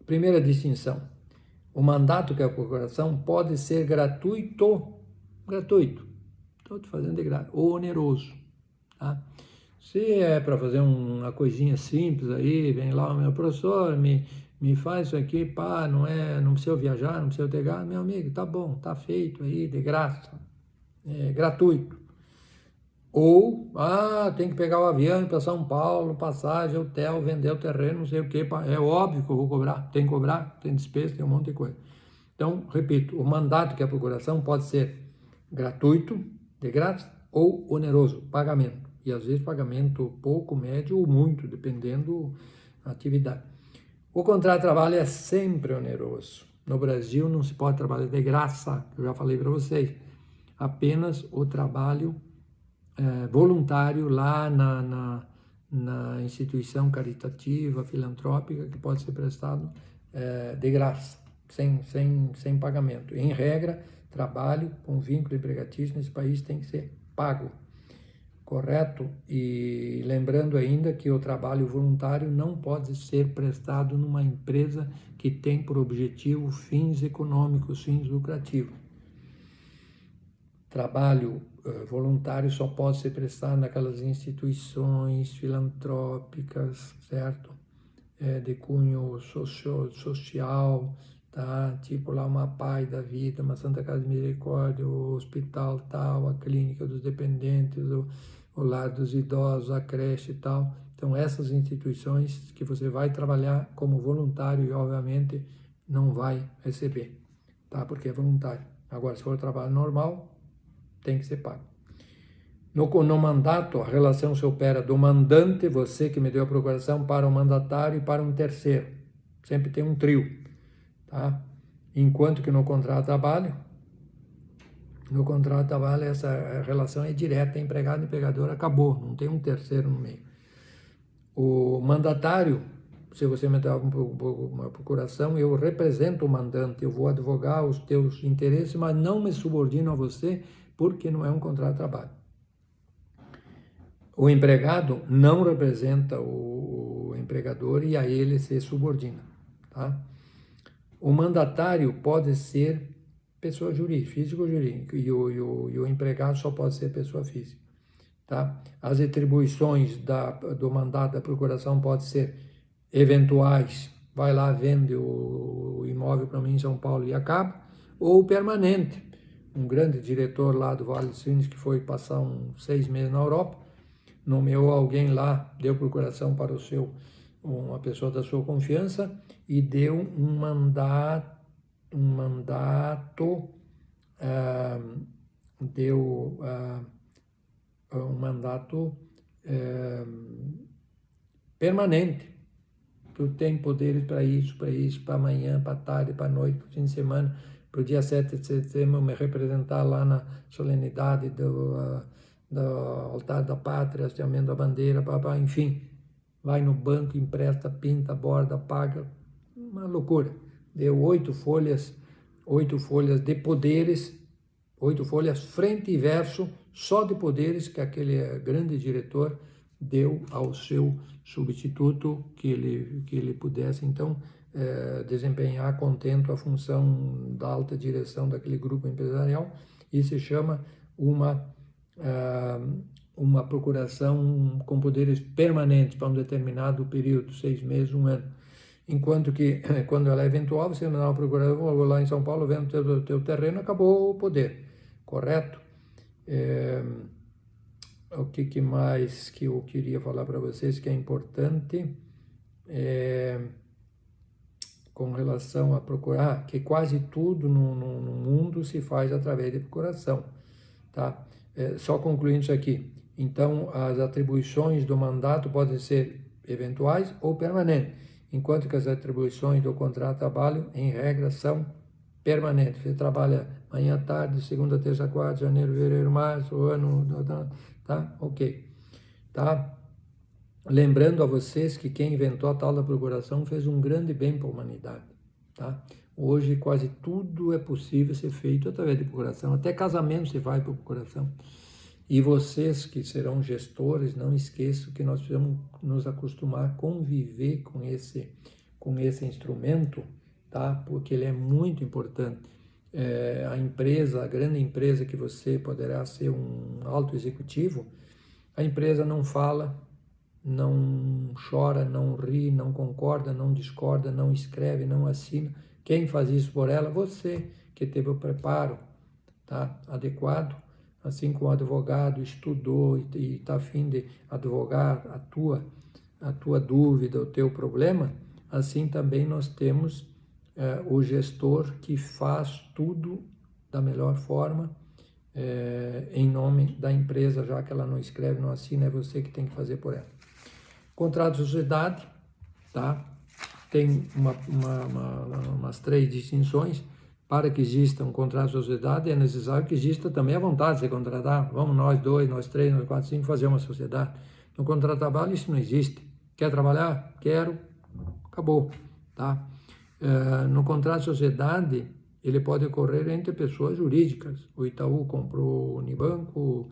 Primeira distinção, o mandato, que é a procuração, pode ser gratuito, estou te fazendo de graça, ou oneroso, tá? Se é para fazer uma coisinha simples aí, vem lá o meu professor, me faz isso aqui, pá, não precisa viajar, não precisa ter gasto, meu amigo, tá bom, tá feito aí, de graça, gratuito. Ou, tem que pegar o avião e ir para São Paulo, passagem, hotel, vender o terreno, não sei o quê, é óbvio que eu vou cobrar, tem despesa, tem um monte de coisa. Então, repito, o mandato, que é a procuração, pode ser gratuito, de graça, ou oneroso, pagamento. E às vezes pagamento pouco, médio ou muito, dependendo da atividade. O contrato de trabalho é sempre oneroso. No Brasil não se pode trabalhar de graça, eu já falei para vocês. Apenas o trabalho voluntário lá na instituição caritativa, filantrópica, que pode ser prestado de graça, sem pagamento. Em regra, trabalho com vínculo empregatício nesse país tem que ser pago. Correto? E lembrando ainda que o trabalho voluntário não pode ser prestado numa empresa que tem por objetivo fins econômicos, fins lucrativos. Trabalho voluntário só pode ser prestado naquelas instituições filantrópicas, certo? De cunho social, tá? Tipo lá uma PAI da vida, uma Santa Casa de Misericórdia, o hospital tal, a clínica dos dependentes, o lar dos idosos, a creche e tal. Então, essas instituições que você vai trabalhar como voluntário e, obviamente, não vai receber, tá? Porque é voluntário. Agora, se for trabalho normal, tem que ser pago. No mandato, a relação se opera do mandante, você que me deu a procuração, para o mandatário e para um terceiro. Sempre tem um trio, tá? Enquanto que no contrato de trabalho, essa relação é direta, empregado e empregador, acabou, não tem um terceiro no meio. O mandatário, se você me der uma procuração, eu represento o mandante, eu vou advogar os teus interesses, mas não me subordino a você, porque não é um contrato de trabalho. O empregado não representa o empregador e a ele se subordina, tá? O mandatário pode ser pessoa jurídica, físico ou jurídico, e o empregado só pode ser pessoa física, tá? As atribuições do mandato da procuração podem ser eventuais, vai lá, vende o imóvel para mim em São Paulo e acaba, ou permanente. Um grande diretor lá do Vale dos Sinos que foi passar uns 6 meses na Europa, nomeou alguém lá, deu procuração para uma pessoa da sua confiança e deu um mandato, deu um mandato permanente. Tu tem poderes para isso, para amanhã, para tarde, para noite, para fim de semana, para o dia 7 de setembro me representar lá na solenidade do altar da pátria, hasteamento da bandeira, enfim, vai no banco, empresta, pinta, borda, paga, uma loucura. Deu 8 folhas de poderes, 8 folhas frente e verso, só de poderes que aquele grande diretor deu ao seu substituto que ele pudesse, então, desempenhar contento a função da alta direção daquele grupo empresarial. Isso se chama uma procuração com poderes permanentes para um determinado período, 6 meses, 1 ano. Enquanto que, quando ela é eventual, você não dá uma procuração, vou lá em São Paulo, vendo o teu terreno, acabou o poder, correto? O que mais que eu queria falar para vocês que é importante com relação a procurar, que quase tudo no mundo se faz através de procuração, tá? Só concluindo isso aqui. Então, as atribuições do mandato podem ser eventuais ou permanentes, enquanto que as atribuições do contrato de trabalho, em regra, são permanentes. Você trabalha manhã, tarde, segunda, terça, quarta, janeiro, fevereiro, março, ano, tá? Ok. Tá? Lembrando a vocês que quem inventou a tal da procuração fez um grande bem para a humanidade, tá? Hoje quase tudo é possível ser feito através de procuração, até casamento se faz por procuração. E vocês que serão gestores, não esqueçam que nós precisamos nos acostumar a conviver com esse instrumento, tá? Porque ele é muito importante. A grande empresa que você poderá ser um alto executivo, a empresa não fala, não chora, não ri, não concorda, não discorda, não escreve, não assina. Quem faz isso por ela? Você, que teve o preparo, tá, adequado, assim como o advogado estudou e está a fim de advogar a tua dúvida, o teu problema, assim também nós temos o gestor que faz tudo da melhor forma, em nome da empresa, já que ela não escreve, não assina, é você que tem que fazer por ela. Contrato de sociedade, tá? Tem umas 3 distinções. Para que exista um contrato de sociedade, é necessário que exista também a vontade de se contratar. Vamos nós 2, nós 3, nós 4, 5 fazer uma sociedade. No contrato de trabalho isso não existe. Quer trabalhar? Quero. Acabou, tá? No contrato de sociedade, ele pode ocorrer entre pessoas jurídicas. O Itaú comprou o Unibanco,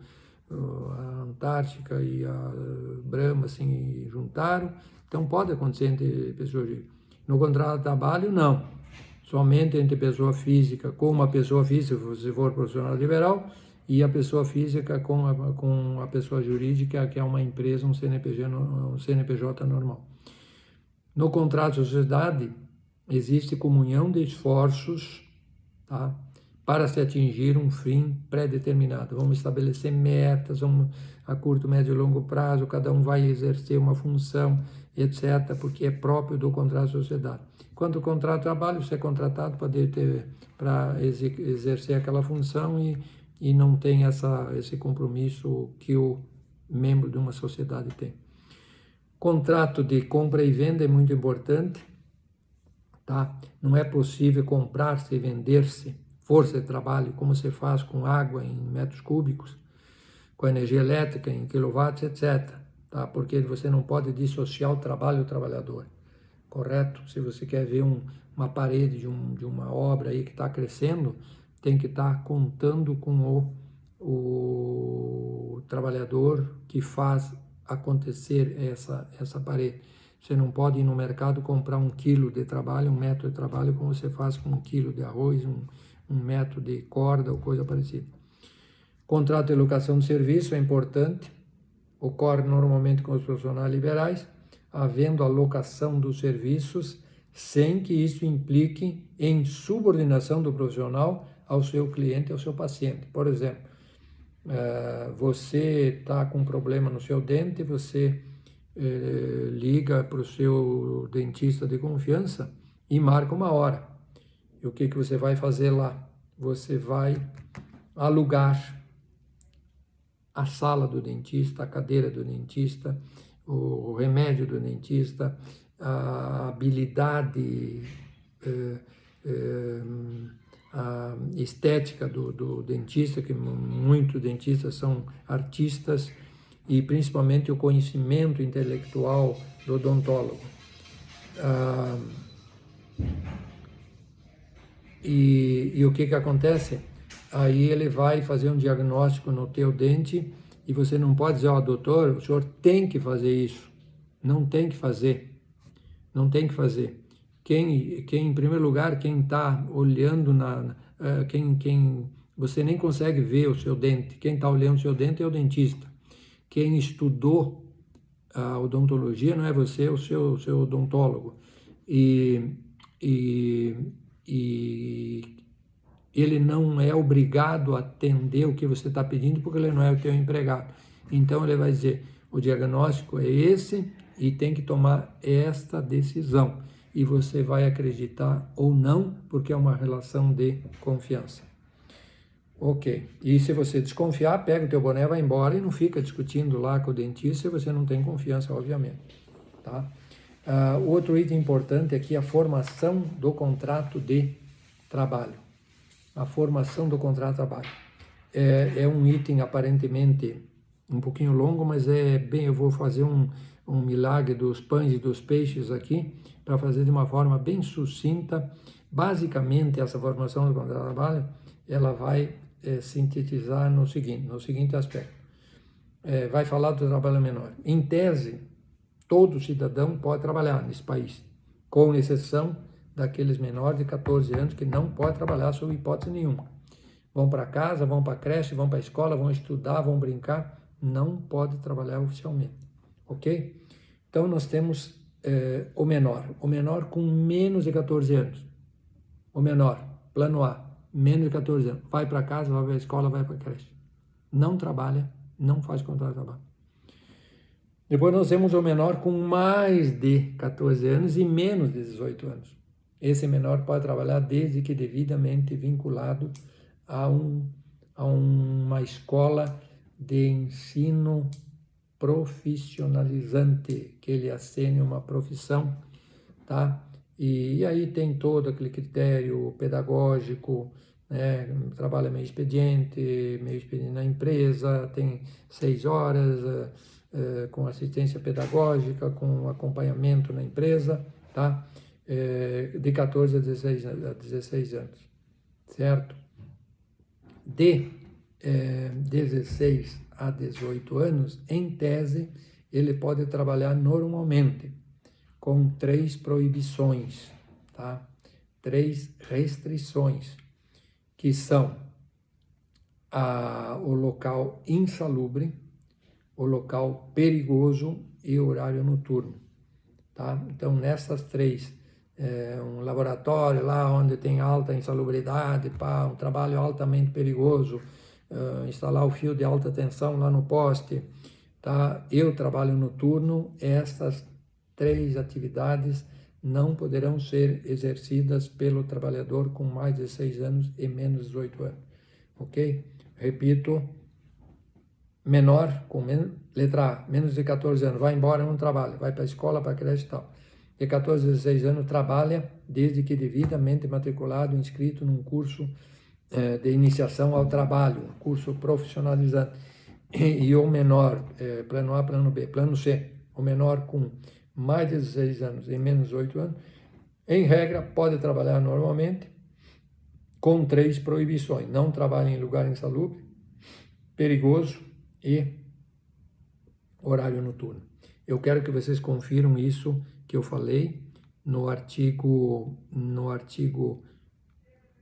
a Antártica e a Brahma se juntaram, então pode acontecer entre pessoas jurídicas. No contrato de trabalho, não. Somente entre pessoa física com uma pessoa física, se for profissional liberal, e a pessoa física com a pessoa jurídica, que é uma empresa, um CNPJ normal. No contrato de sociedade, existe comunhão de esforços, tá, para se atingir um fim pré-determinado. Vamos estabelecer metas, vamos a curto, médio e longo prazo, cada um vai exercer uma função, etc., porque é próprio do contrato de sociedade. Quanto ao contrato de trabalho, você é contratado para exercer aquela função e não tem esse compromisso que o membro de uma sociedade tem. Contrato de compra e venda é muito importante, tá? Não é possível comprar-se e vender-se força de trabalho, como se faz com água em metros cúbicos, com energia elétrica em quilowatts, etc., tá? Porque você não pode dissociar o trabalho do trabalhador, correto? Se você quer ver uma parede de uma obra aí que está crescendo, tem que estar contando com o trabalhador que faz acontecer essa parede. Você não pode ir no mercado comprar 1 quilo de trabalho, 1 metro de trabalho, como você faz com 1 quilo de arroz, 1 metro de corda ou coisa parecida. Contrato de locação de serviço é importante, ocorre normalmente com os profissionais liberais, havendo a locação dos serviços, sem que isso implique em subordinação do profissional ao seu cliente, ao seu paciente. Por exemplo, você está com um problema no seu dente, você liga para o seu dentista de confiança e marca uma hora. E o que você vai fazer lá? Você vai alugar a sala do dentista, a cadeira do dentista, o remédio do dentista, a habilidade, a estética do dentista, que muitos dentistas são artistas, e principalmente o conhecimento intelectual do odontólogo. E o que acontece? Aí ele vai fazer um diagnóstico no teu dente e você não pode dizer, doutor, o senhor tem que fazer isso. Não tem que fazer. Não tem que fazer. Quem em primeiro lugar, quem está olhando, você nem consegue ver o seu dente. Quem está olhando o seu dente é o dentista. Quem estudou a odontologia não é você, é o seu odontólogo. E ele não é obrigado a atender o que você está pedindo, porque ele não é o teu empregado. Então ele vai dizer, o diagnóstico é esse e tem que tomar esta decisão. E você vai acreditar ou não, porque é uma relação de confiança. Ok. E se você desconfiar, pega o teu boné, vai embora e não fica discutindo lá com o dentista se você não tem confiança, obviamente. Tá? Outro item importante aqui é a formação do contrato de trabalho. A formação do contrato de trabalho. É um item aparentemente um pouquinho longo, mas eu vou fazer um milagre dos pães e dos peixes aqui, para fazer de uma forma bem sucinta. Basicamente, essa formação do contrato de trabalho, ela vai sintetizar no seguinte aspecto. Vai falar do trabalho menor. Em tese, todo cidadão pode trabalhar nesse país, com exceção daqueles menores de 14 anos que não podem trabalhar sob hipótese nenhuma. Vão para casa, vão para a creche, vão para a escola, vão estudar, vão brincar, não pode trabalhar oficialmente, ok? Então nós temos o menor com menos de 14 anos, o menor, plano A, menos de 14 anos, vai para casa, vai para a escola, vai para a creche, não trabalha, não faz contrato de trabalho. Depois nós temos o menor com mais de 14 anos e menos de 18 anos. Esse menor pode trabalhar desde que devidamente vinculado a uma escola de ensino profissionalizante, que ele assine uma profissão, tá? E aí tem todo aquele critério pedagógico, né? Trabalha meio expediente na empresa, tem 6 horas, com assistência pedagógica, com acompanhamento na empresa, tá? De 14 a 16 anos, certo? De 16 a 18 anos, em tese, ele pode trabalhar normalmente, com 3 proibições, tá? 3 restrições, que são o local insalubre, o local perigoso e o horário noturno, tá? Então, nessas 3, um laboratório lá onde tem alta insalubridade, um trabalho altamente perigoso, instalar o fio de alta tensão lá no poste, tá? E o trabalho noturno, essas 3 atividades não poderão ser exercidas pelo trabalhador com mais de 16 anos e menos de 18 anos, ok? Repito, menor, letra A, menos de 14 anos, vai embora, não trabalha, vai para a escola, para a creche e tal. De 14 a 16 anos, trabalha desde que devidamente matriculado, inscrito num curso de iniciação ao trabalho, um curso profissionalizante. E o menor, plano A, plano B, plano C, o menor com mais de 16 anos e menos de 18 anos, em regra, pode trabalhar normalmente, com 3 proibições: não trabalhe em lugar insalubre, perigoso e horário noturno. Eu quero que vocês confiram isso que eu falei no artigo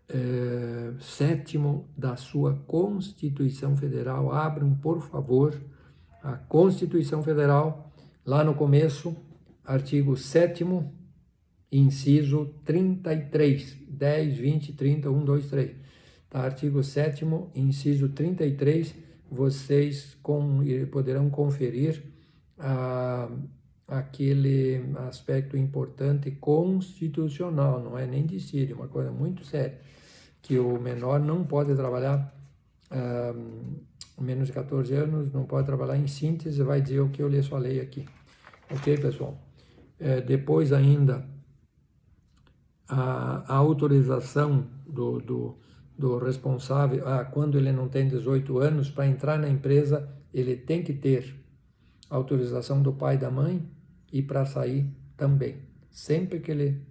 7º da sua Constituição Federal. Abram, por favor, a Constituição Federal, lá no começo, artigo 7º, inciso 33, 10, 20, 30, 1, 2, 3. Tá? Artigo 7º, inciso 33, vocês poderão conferir aquele aspecto importante constitucional, não é nem de Sírio, uma coisa muito séria, que o menor não pode trabalhar menos de 14 anos, não pode trabalhar. Em síntese, vai dizer o que eu lhes falei aqui. Ok, pessoal? Depois ainda, a autorização do responsável, quando ele não tem 18 anos, para entrar na empresa, ele tem que ter autorização do pai e da mãe, e para sair também. Sempre que ele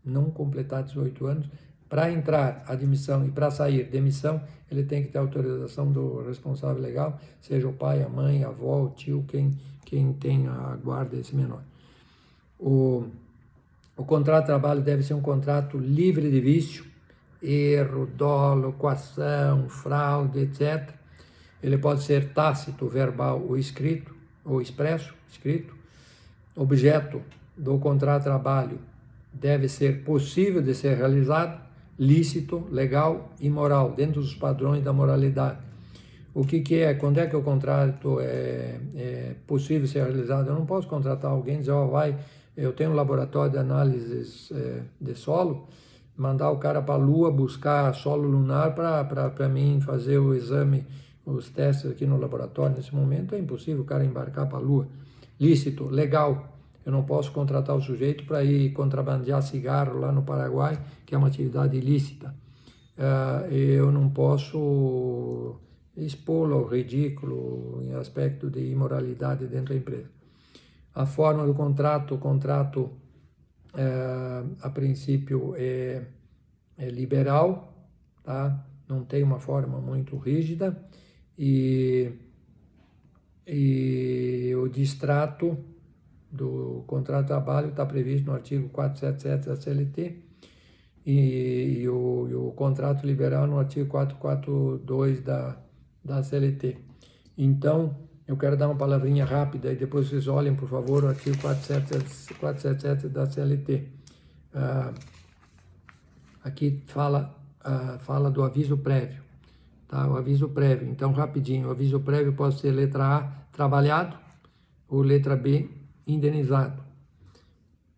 não completar 18 anos, para entrar, admissão, e para sair, demissão, ele tem que ter autorização do responsável legal, seja o pai, a mãe, a avó, o tio, quem tem a guarda desse menor. O contrato de trabalho deve ser um contrato livre de vício, erro, dolo, coação, fraude, etc. Ele pode ser tácito, verbal ou escrito, ou expresso, escrito. Objeto do contrato de trabalho deve ser possível de ser realizado, lícito, legal e moral, dentro dos padrões da moralidade. O que é? Quando é que o contrato é possível de ser realizado? Eu não posso contratar alguém e dizer, eu tenho um laboratório de análises de solo, mandar o cara para a Lua buscar solo lunar para mim fazer o exame, os testes aqui no laboratório. Nesse momento é impossível o cara embarcar para a Lua. Lícito, legal. Eu não posso contratar o sujeito para ir contrabandear cigarro lá no Paraguai, que é uma atividade ilícita. Eu não posso expô-lo ao ridículo em aspecto de imoralidade dentro da empresa. A forma do contrato, o contrato, a princípio, é liberal, tá? Não tem uma forma muito rígida, e o distrato do contrato de trabalho está previsto no artigo 477 da CLT, e o contrato liberal no artigo 442 da CLT. Então, eu quero dar uma palavrinha rápida e depois vocês olhem, por favor, o artigo 477 da CLT. Aqui fala do aviso prévio, tá? O aviso prévio. Então, rapidinho, o aviso prévio pode ser letra A, trabalhado, ou letra B, indenizado.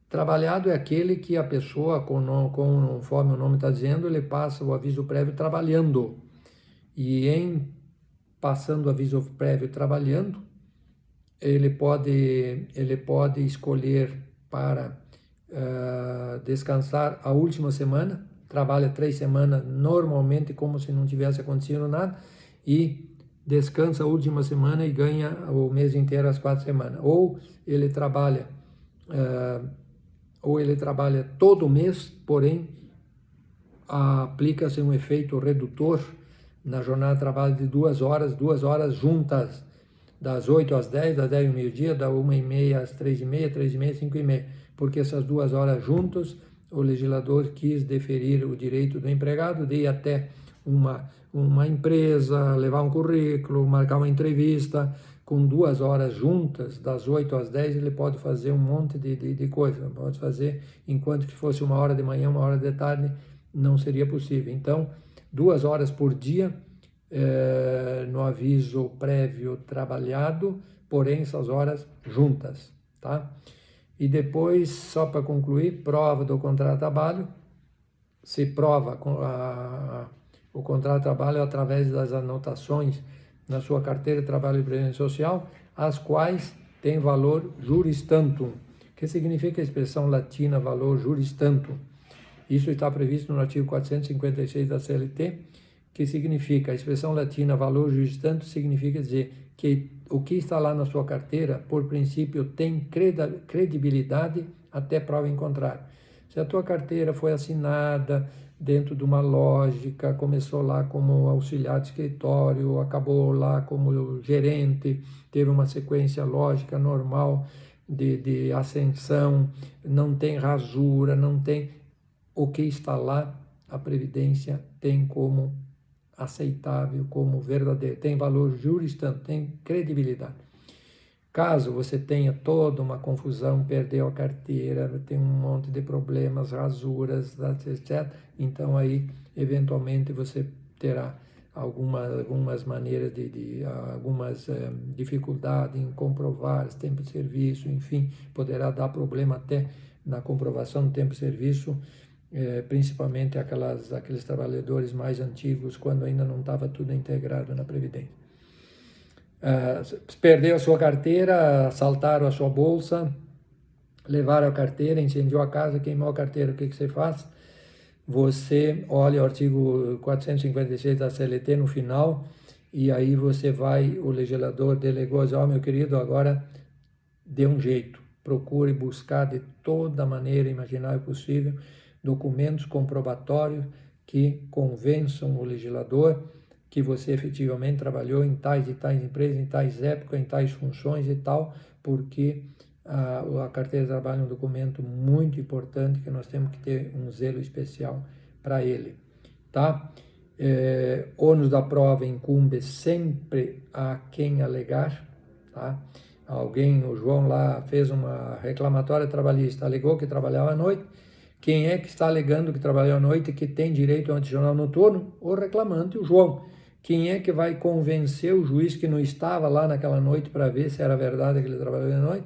Trabalhado é aquele que a pessoa, conforme o nome está dizendo, ele passa o aviso prévio trabalhando. E em passando o aviso prévio trabalhando, ele pode escolher para descansar a última semana, trabalha 3 semanas normalmente como se não tivesse acontecido nada, e descansa a última semana e ganha o mês inteiro, as 4 semanas. Ou ele trabalha todo mês, porém aplica-se um efeito redutor na jornada de trabalho de 2 horas juntas, das 8 às 10, das 10 ao meio-dia, da 1h30 às 3h30, 3h30 às 5h30, porque essas 2 horas juntas, o legislador quis deferir o direito do empregado de ir até uma empresa, levar um currículo, marcar uma entrevista. Com 2 horas juntas, das 8 às 10, ele pode fazer um monte de coisa, pode fazer, enquanto que fosse 1 hora de manhã, 1 hora de tarde, não seria possível. Então, 2 horas por dia no aviso prévio trabalhado, porém essas horas juntas, tá? E depois, só para concluir, prova do contrato de trabalho. Se prova o contrato de trabalho através das anotações na sua carteira de trabalho e previdência social, as quais têm valor juris tantum. O que significa a expressão latina valor juris tantum? Isso está previsto no artigo 456 da CLT, que significa, a expressão latina valor juris tantum significa dizer que o que está lá na sua carteira, por princípio, tem credibilidade até prova em contrário. Se a tua carteira foi assinada dentro de uma lógica, começou lá como auxiliar de escritório, acabou lá como gerente, teve uma sequência lógica normal de ascensão, não tem rasura, não tem o que está lá, a Previdência tem como aceitável, como verdadeiro, tem valor jurisdicional, tem credibilidade. Caso você tenha toda uma confusão, perdeu a carteira, tem um monte de problemas, rasuras, etc., então aí, eventualmente, você terá algumas maneiras algumas dificuldades em comprovar esse tempo de serviço, enfim, poderá dar problema até na comprovação do tempo de serviço, principalmente aqueles trabalhadores mais antigos, quando ainda não estava tudo integrado na Previdência. Perdeu a sua carteira, assaltaram a sua bolsa, levaram a carteira, incendiou a casa, queimou a carteira, o que você faz? Você olha o artigo 456 da CLT no final, e aí você vai, o legislador delegou, diz, meu querido, agora dê um jeito, procure buscar de toda maneira imaginável possível documentos comprobatórios que convençam o legislador que você efetivamente trabalhou em tais e tais empresas, em tais épocas, em tais funções e tal, porque a carteira de trabalho é um documento muito importante que nós temos que ter um zelo especial para ele, tá? Ônus da prova incumbe sempre a quem alegar, tá? O João lá fez uma reclamatória trabalhista, alegou que trabalhava à noite. Quem é que está alegando que trabalhou à noite e que tem direito ao adicional noturno? O reclamante, o João. Quem é que vai convencer o juiz que não estava lá naquela noite para ver se era verdade que ele trabalhou à noite?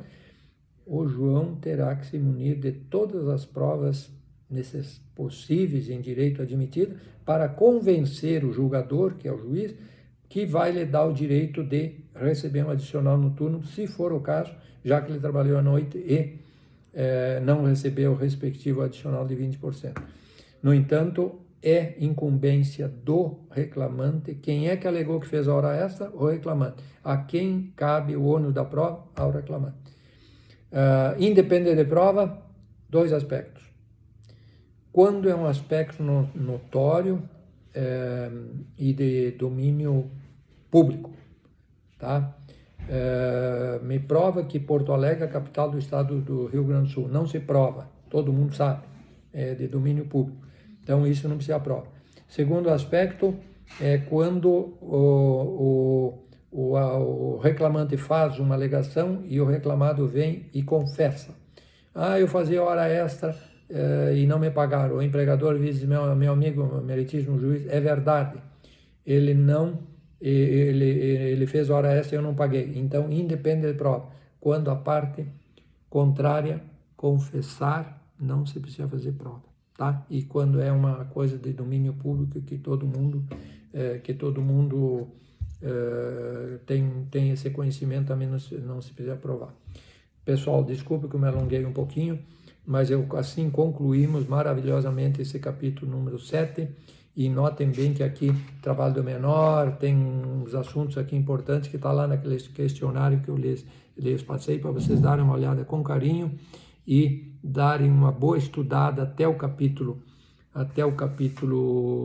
O João terá que se munir de todas as provas possíveis em direito admitido para convencer o julgador, que é o juiz, que vai lhe dar o direito de receber um adicional noturno, se for o caso, já que ele trabalhou à noite e não recebeu o respectivo adicional de 20%. No entanto, é incumbência do reclamante. Quem é que alegou que fez a hora extra? O reclamante. A quem cabe o ônus da prova? Ao reclamante. Independente de prova, dois aspectos. Quando é um aspecto notório e de domínio público, tá? Me prova que Porto Alegre é a capital do estado do Rio Grande do Sul. Não se prova, todo mundo sabe, é de domínio público. Então, isso não precisa prova. Segundo aspecto é quando o reclamante faz uma alegação e o reclamado vem e confessa. Eu fazia hora extra e não me pagaram. O empregador diz, meu amigo, meu meritíssimo juiz, é verdade. Ele fez hora extra e eu não paguei. Então, independente de prova, quando a parte contrária confessar, não se precisa fazer prova, tá? E quando é uma coisa de domínio público que todo mundo tem esse conhecimento, também não se precisa provar. Pessoal, desculpe que eu me alonguei um pouquinho, mas assim concluímos maravilhosamente esse capítulo número 7. E notem bem que aqui, trabalho do menor, tem uns assuntos aqui importantes que está lá naquele questionário que eu lhes passei para vocês darem uma olhada com carinho e darem uma boa estudada até o capítulo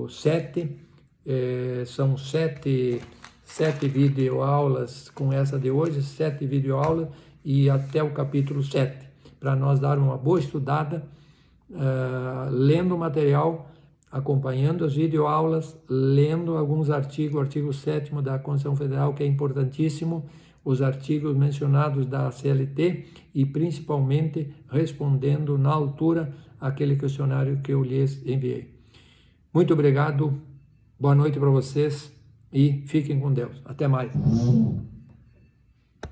7. São 7 videoaulas com essa de hoje, 7 videoaulas e até o capítulo 7, para nós dar uma boa estudada, lendo o material, acompanhando as videoaulas, lendo alguns artigos, o artigo 7º da Constituição Federal, que é importantíssimo, os artigos mencionados da CLT e principalmente respondendo na altura aquele questionário que eu lhes enviei. Muito obrigado, boa noite para vocês e fiquem com Deus. Até mais.